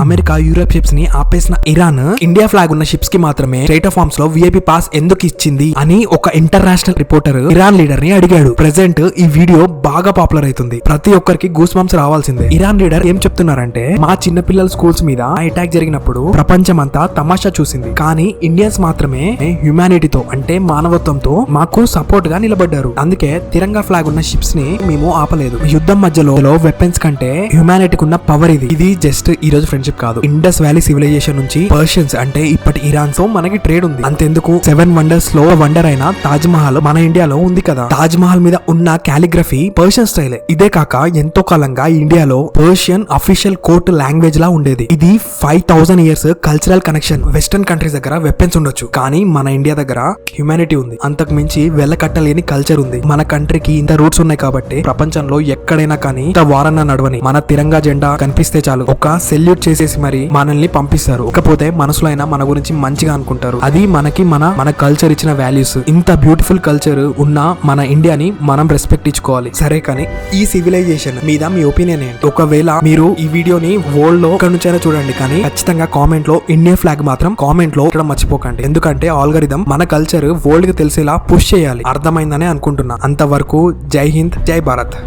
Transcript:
America Europe ships ని ఆపేసిన Iran India flag ఉన్న షిప్స్ కి మాత్రమే స్ట్రైట్ ఆఫ్ ఆర్మ్స్ లో విఐపి పాస్ ఎందుకు ఇచ్చింది అని ఒక ఇంటర్నేషనల్ రిపోర్టర్ ఇరాన్ లీడర్ ని అడిగాడు. ప్రెసెంట్ ఈ వీడియో బాగా పాపులర్ అవుతుంది. ప్రతి ఒక్కరికి గూస్ బంప్స్ రావాల్సిందే. ఇరాన్ లీడర్ ఏం చెప్తున్నారంటే, మా చిన్న పిల్లల స్కూల్స్ మీద అటాక్ జరిగినప్పుడు ప్రపంచం అంతా తమాషా చూసింది, కానీ ఇండియన్స్ మాత్రమే హ్యుమానిటీతో అంటే మానవత్వంతో మాకు సపోర్ట్ గా నిలబడ్డారు. అందుకే తిరంగా ఫ్లాగ్ ఉన్న షిప్స్ ని మేము ఆపలేదు. యుద్ధం మధ్యలో వెపన్స్ కంటే హ్యుమానిటీకి ఉన్న పవర్ ఇది జస్ట్ ఈ రోజు ఫ్రెండ్షిప్ కాదు. ఇండస్ వ్యాలీ సివిలైజేషన్ నుంచి పర్షియన్స్ అంటే ఇప్పటి ఇరాన్ తో మనకి ట్రేడ్ ఉంది. అంతెందుకు 7 వండర్స్ లో వండర్ అయిన తాజ్ మహల్ మన ఇండియాలో ఉంది కదా. తాజ్ మహల్ మీద ఉన్న కాలిగ్రఫీ పర్షియన్ స్టైలే. ఇదే కాక ఎంతో కాలంగా ఇండియాలో పర్షియన్ అఫీషియల్ కోర్ట్ లాంగ్వేజ్ లా ఉండేది. ఇది 5000 years cultural connection. Western countries దగ్గర వెపన్స్ ఉండొచ్చు, కానీ మన ఇండియా దగ్గర హ్యుమానిటీ ఉంది. అంతకు మించి వెళ్ళకట్టలేని కల్చర్ ఉంది. మన కంట్రీకి ఇంత రూట్స్ ఉన్నాయి కాబట్టి ప్రపంచంలో ఎక్కడైనా కానీ ఇంత వారన్న నడవని మన తిరంగా జెండా కనిపిస్తే చాలు ఒక సెల్యూట్ చేసేసి మరి మనల్ని పంపిస్తారు. ఇకపోతే మనసులో అయినా మన గురించి మంచిగా అనుకుంటారు. అది మనకి మన కల్చర్ ఇచ్చిన వాల్యూస్. ఇంత బ్యూటిఫుల్ కల్చర్ ఉన్న మన ఇండియాని మనం రెస్పెక్ట్ ఇచ్చుకోవాలి. సరే, కానీ ఈ సివిలైజేషన్ మీద మీ ఒపీనియన్ ఏంటి? ఒకవేళ మీరు ఈ వీడియోని వరల్డ్ లో ఎక్కడి నుంచైనా చూడండి, కానీ ఖచ్చితంగా కామెంట్ లో ఇండియా ఫ్లాగ్ మాత్రం కామెంట్ లో ఇక్కడ మర్చిపోకండి. ఎందుకంటే ఆల్గరిథం మన కల్చర్ వరల్డ్ కి తెలిసేలా పుష్ చేయాలి. అర్థమైందనే అనుకుంటున్నా. అంతవరకు జై హింద్, జై భారత్.